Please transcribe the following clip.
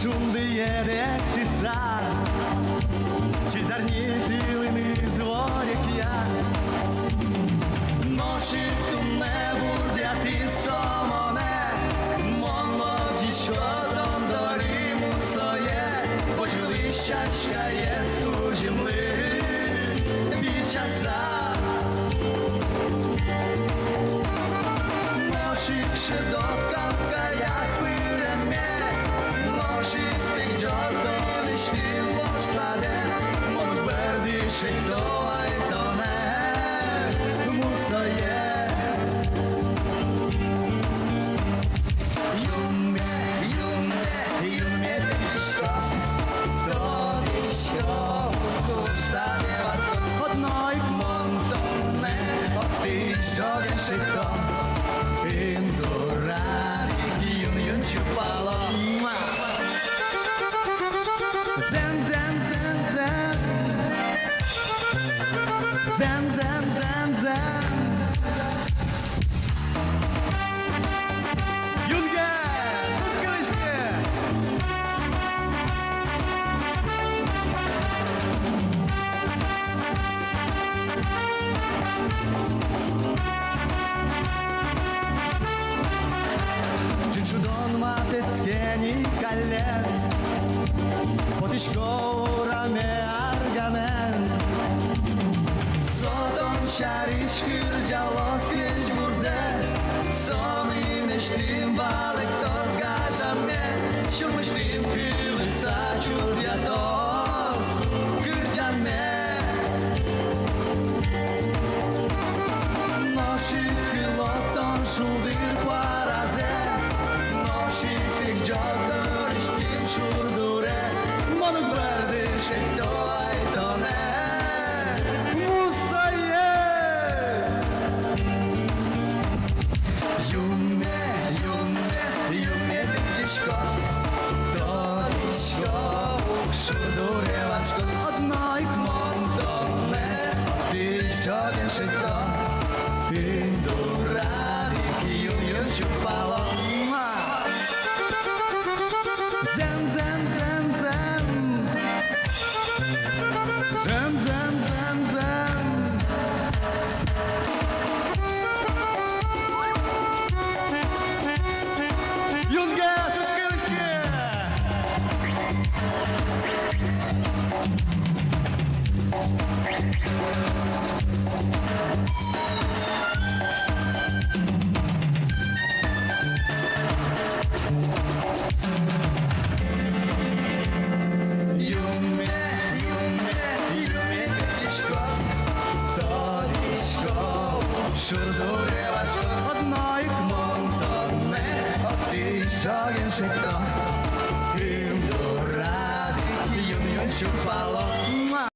шум б'є, як ти сам, чи дарні хвилини зворять я. Ночі в тумне бурдяти самоне, молоді, що там до Риму соє, почули щачка є схожі мли від часа. Ночі ще до капка, як виреме, ночі тих джодо лишні лош саде, мон бердіший до айтоне мусоє. Юме тишко, то тишко, курсаде вацко, одной монтоне, ти жоден шито. Indorari yun chupalo Zem zem zem zem Zem zem zem zem Yunga, sutkалышки! Чудон матецкені кален, потичко раме арганен. Зотон шариш хирджало скринч бурзе, сони нештим балик то згажаме, шурмиштим пилиса чузятос кирджаме. Ноши хилотон шулдир паразе, Şifik caddır işkim şurdure, Manuk verdi şekto aytone Musaye. Yume dipçişko, to dişko, şurdure vaşko, Одной монтоне, ти щоден шекто, Indurari yun чупало. Zem zem zem zem Zem zem zem zem Юнга, суткалышки! Шурдуре вашко, одной монтоне, ти жоден шекто, Indorari yun chupalo.